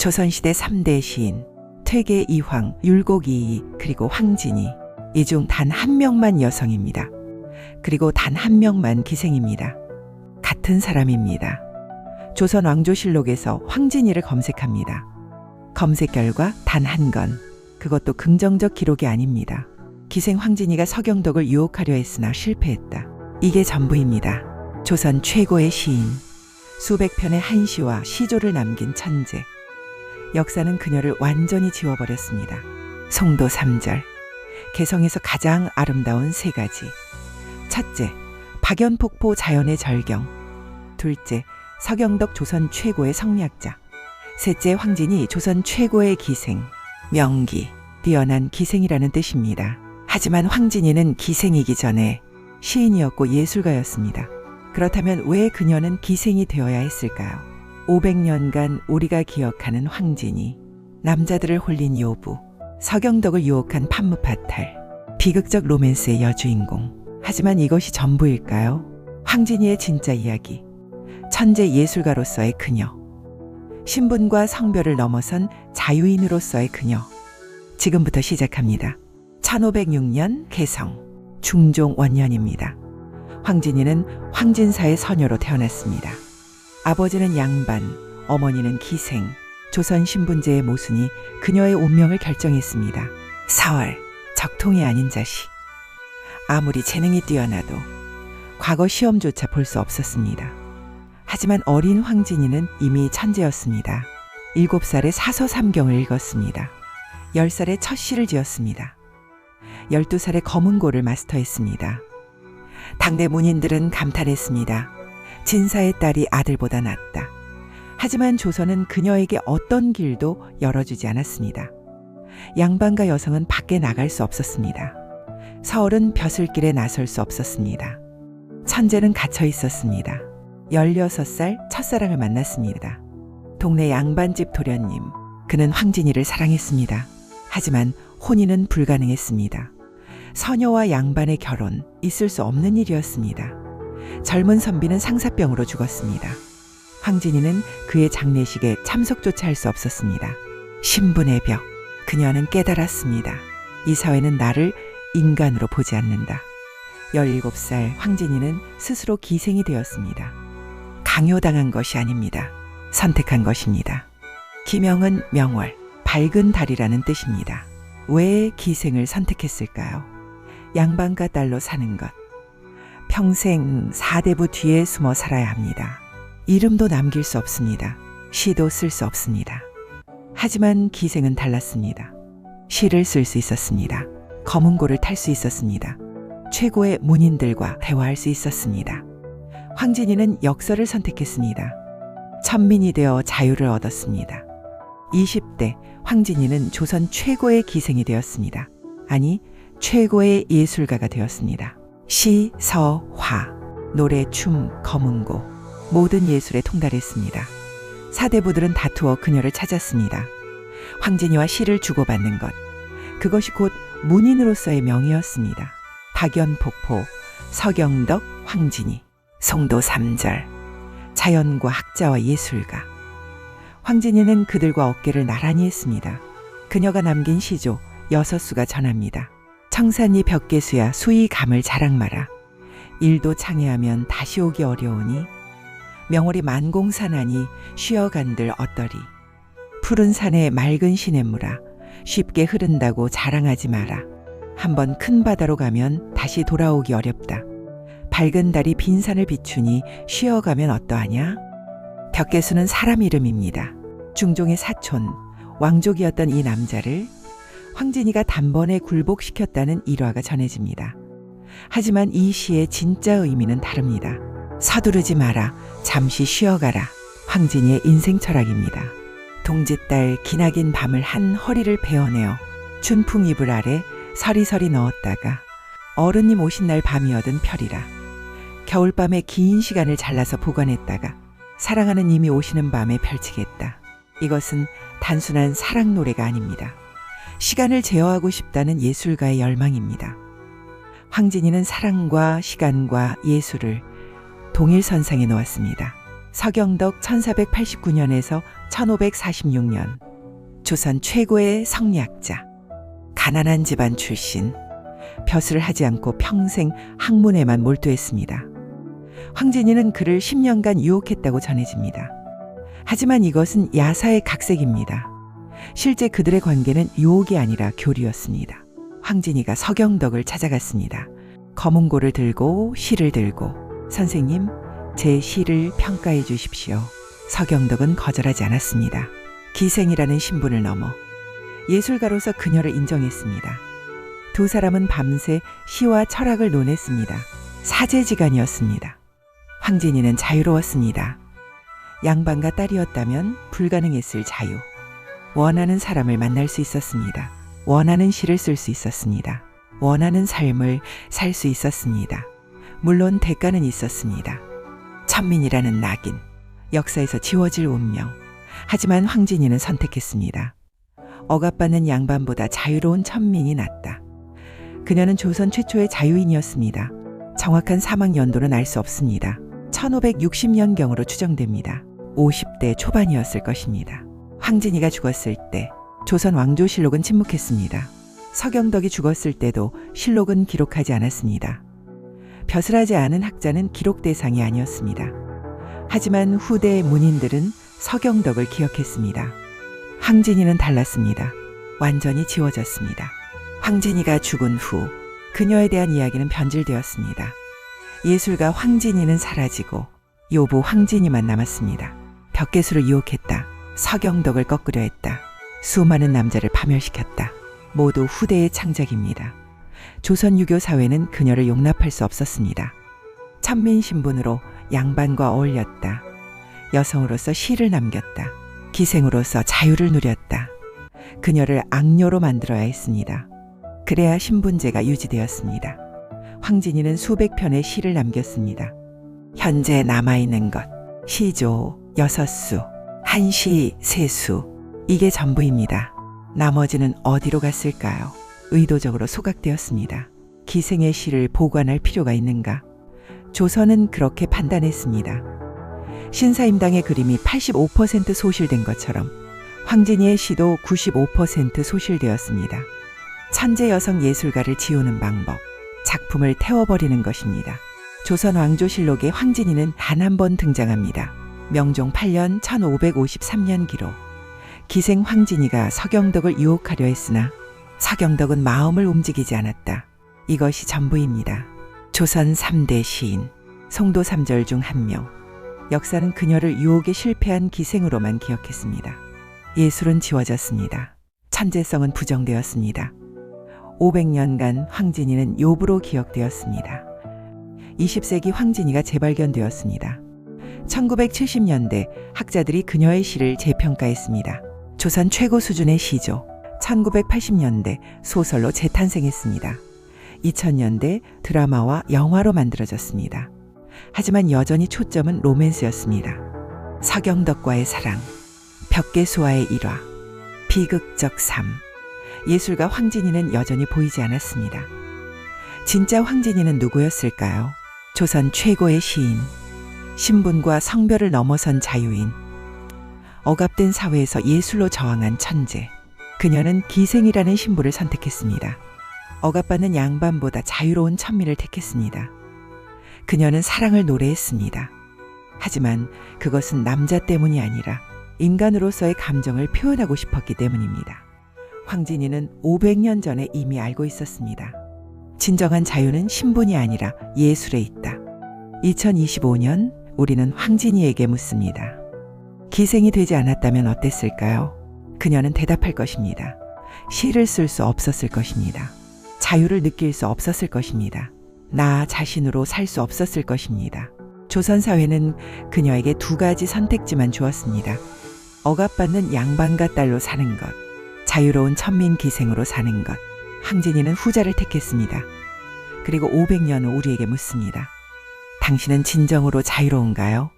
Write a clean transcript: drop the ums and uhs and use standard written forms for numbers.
조선시대 3대 시인 퇴계 이황, 율곡 이이, 그리고 황진이. 이 중 단 한 명만 여성입니다. 그리고 단 한 명만 기생입니다. 같은 사람입니다. 조선 왕조실록에서 황진이를 검색합니다. 검색 결과 단 한 건, 그것도 긍정적 기록이 아닙니다. 기생 황진이가 서경덕을 유혹하려 했으나 실패했다. 이게 전부입니다. 조선 최고의 시인, 수백 편의 한시와 시조를 남긴 천재. 역사는 그녀를 완전히 지워버렸습니다. 송도 3절, 개성에서 가장 아름다운 3가지. 첫째, 박연폭포 자연의 절경. 둘째, 서경덕 조선 최고의 성략자. 셋째, 황진이 조선 최고의 기생. 명기, 뛰어난 기생이라는 뜻입니다. 하지만 황진이는 기생이기 전에 시인이었고 예술가였습니다. 그렇다면 왜 그녀는 기생이 되어야 했을까요? 500년간 우리가 기억하는 황진이, 남자들을 홀린 요부, 서경덕을 유혹한 판무파탈, 비극적 로맨스의 여주인공. 하지만 이것이 전부일까요? 황진이의 진짜 이야기, 천재 예술가로서의 그녀, 신분과 성별을 넘어선 자유인으로서의 그녀. 지금부터 시작합니다. 1506년 개성, 중종 원년입니다. 황진이는 황진사의 서녀로 태어났습니다. 아버지는 양반, 어머니는 기생. 조선 신분제의 모순이 그녀의 운명을 결정했습니다. 4월, 적통이 아닌 자식. 아무리 재능이 뛰어나도 과거 시험조차 볼 수 없었습니다. 하지만 어린 황진이는 이미 천재였습니다. 7살에 사서삼경을 읽었습니다. 10살에 첫 시를 지었습니다. 12살에 검은고를 마스터했습니다. 당대 문인들은 감탄했습니다. 진사의 딸이 아들보다 낫다. 하지만 조선은 그녀에게 어떤 길도 열어주지 않았습니다. 양반과 여성은 밖에 나갈 수 없었습니다. 서울은 벼슬길에 나설 수 없었습니다. 천재는 갇혀 있었습니다. 16살 첫사랑을 만났습니다. 동네 양반집 도련님. 그는 황진이를 사랑했습니다. 하지만 혼인은 불가능했습니다. 서녀와 양반의 결혼, 있을 수 없는 일이었습니다. 젊은 선비는 상사병으로 죽었습니다. 황진이는 그의 장례식에 참석조차 할 수 없었습니다. 신분의 벽, 그녀는 깨달았습니다. 이 사회는 나를 인간으로 보지 않는다. 17살 황진이는 스스로 기생이 되었습니다. 강요당한 것이 아닙니다. 선택한 것입니다. 기명은 명월, 밝은 달이라는 뜻입니다. 왜 기생을 선택했을까요? 양반과 딸로 사는 것. 평생 사대부 뒤에 숨어 살아야 합니다. 이름도 남길 수 없습니다. 시도 쓸 수 없습니다. 하지만 기생은 달랐습니다. 시를 쓸 수 있었습니다. 검은고를 탈 수 있었습니다. 최고의 문인들과 대화할 수 있었습니다. 황진이는 역설을 선택했습니다. 천민이 되어 자유를 얻었습니다. 20대 황진이는 조선 최고의 기생이 되었습니다. 아니, 최고의 예술가가 되었습니다. 시, 서, 화, 노래, 춤, 검은고, 모든 예술에 통달했습니다. 사대부들은 다투어 그녀를 찾았습니다. 황진이와 시를 주고받는 것, 그것이 곧 문인으로서의 명이었습니다. 박연폭포, 서경덕, 황진이. 송도 3절, 자연과 학자와 예술가. 황진이는 그들과 어깨를 나란히 했습니다. 그녀가 남긴 시조 6수가 전합니다. 청산리 벽계수야 수이 감을 자랑 마라. 일도 창회하면 다시 오기 어려우니 명월이 만공산하니 쉬어간들 어떠리. 푸른 산에 맑은 시냇물아 쉽게 흐른다고 자랑하지 마라. 한번 큰 바다로 가면 다시 돌아오기 어렵다. 밝은 달이 빈 산을 비추니 쉬어가면 어떠하냐? 벽계수는 사람 이름입니다. 중종의 사촌, 왕족이었던 이 남자를 황진이가 단번에 굴복시켰다는 일화가 전해집니다. 하지만 이 시의 진짜 의미는 다릅니다. 서두르지 마라, 잠시 쉬어가라. 황진이의 인생 철학입니다. 동짓달 기나긴 밤을 한 허리를 베어내어 춘풍 이불 아래 서리서리 넣었다가 어른님 오신 날 밤이어든 펴리라. 겨울밤에 긴 시간을 잘라서 보관했다가 사랑하는 님이 오시는 밤에 펼치겠다. 이것은 단순한 사랑 노래가 아닙니다. 시간을 제어하고 싶다는 예술가의 열망입니다. 황진이는 사랑과 시간과 예술을 동일선상에 놓았습니다. 서경덕 1489년에서 1546년 조선 최고의 성리학자, 가난한 집안 출신, 벼슬을 하지 않고 평생 학문에만 몰두했습니다. 황진이는 그를 10년간 유혹했다고 전해집니다. 하지만 이것은 야사의 각색입니다. 실제 그들의 관계는 유혹이 아니라 교류였습니다. 황진이가 서경덕을 찾아갔습니다. 검은고를 들고 시를 들고, 선생님, 제 시를 평가해 주십시오. 서경덕은 거절하지 않았습니다. 기생이라는 신분을 넘어 예술가로서 그녀를 인정했습니다. 두 사람은 밤새 시와 철학을 논했습니다. 사제지간이었습니다. 황진이는 자유로웠습니다. 양반과 딸이었다면 불가능했을 자유. 원하는 사람을 만날 수 있었습니다. 원하는 시를 쓸 수 있었습니다. 원하는 삶을 살 수 있었습니다. 물론 대가는 있었습니다. 천민이라는 낙인, 역사에서 지워질 운명. 하지만 황진이는 선택했습니다. 억압받는 양반보다 자유로운 천민이 낫다. 그녀는 조선 최초의 자유인이었습니다. 정확한 사망 연도는 알 수 없습니다. 1560년경으로 추정됩니다. 50대 초반이었을 것입니다. 황진이가 죽었을 때 조선 왕조실록은 침묵했습니다. 서경덕이 죽었을 때도 실록은 기록하지 않았습니다. 벼슬하지 않은 학자는 기록 대상이 아니었습니다. 하지만 후대의 문인들은 서경덕을 기억했습니다. 황진이는 달랐습니다. 완전히 지워졌습니다. 황진이가 죽은 후 그녀에 대한 이야기는 변질되었습니다. 예술가 황진이는 사라지고 요부 황진이만 남았습니다. 벽계수를 유혹했다. 서경덕을 꺾으려 했다. 수많은 남자를 파멸시켰다. 모두 후대의 창작입니다. 조선 유교 사회는 그녀를 용납할 수 없었습니다. 천민 신분으로 양반과 어울렸다. 여성으로서 시를 남겼다. 기생으로서 자유를 누렸다. 그녀를 악녀로 만들어야 했습니다. 그래야 신분제가 유지되었습니다. 황진이는 수백 편의 시를 남겼습니다. 현재 남아있는 것, 시조 6수, 한시 3수, 이게 전부입니다. 나머지는 어디로 갔을까요? 의도적으로 소각되었습니다. 기생의 시를 보관할 필요가 있는가? 조선은 그렇게 판단했습니다. 신사임당의 그림이 85% 소실된 것처럼 황진이의 시도 95% 소실되었습니다. 천재 여성 예술가를 지우는 방법, 작품을 태워버리는 것입니다. 조선 왕조실록에 황진이는 단 한 번 등장합니다. 명종 8년 1553년 기록. 기생 황진이가 서경덕을 유혹하려 했으나 서경덕은 마음을 움직이지 않았다. 이것이 전부입니다. 조선 3대 시인, 송도 3절 중 한 명. 역사는 그녀를 유혹에 실패한 기생으로만 기억했습니다. 예술은 지워졌습니다. 천재성은 부정되었습니다. 500년간 황진이는 요부로 기억되었습니다. 20세기 황진이가 재발견되었습니다. 1970년대 학자들이 그녀의 시를 재평가했습니다. 조선 최고 수준의 시조. 1980년대 소설로 재탄생했습니다. 2000년대 드라마와 영화로 만들어졌습니다. 하지만 여전히 초점은 로맨스였습니다. 서경덕과의 사랑, 벽계수와의 일화, 비극적 삶. 예술가 황진이는 여전히 보이지 않았습니다. 진짜 황진이는 누구였을까요? 조선 최고의 시인, 신분과 성별을 넘어선 자유인, 억압된 사회에서 예술로 저항한 천재. 그녀는 기생이라는 신부를 선택했습니다. 억압받는 양반보다 자유로운 천민을 택했습니다. 그녀는 사랑을 노래했습니다. 하지만 그것은 남자 때문이 아니라 인간으로서의 감정을 표현하고 싶었기 때문입니다. 황진이는 500년 전에 이미 알고 있었습니다. 진정한 자유는 신분이 아니라 예술에 있다. 2025년 우리는 황진이에게 묻습니다. 기생이 되지 않았다면 어땠을까요? 그녀는 대답할 것입니다. 시를 쓸 수 없었을 것입니다. 자유를 느낄 수 없었을 것입니다. 나 자신으로 살 수 없었을 것입니다. 조선 사회는 그녀에게 두 가지 선택지만 주었습니다. 억압받는 양반과 딸로 사는 것, 자유로운 천민 기생으로 사는 것. 황진이는 후자를 택했습니다. 그리고 500년 후 우리에게 묻습니다. 당신은 진정으로 자유로운가요?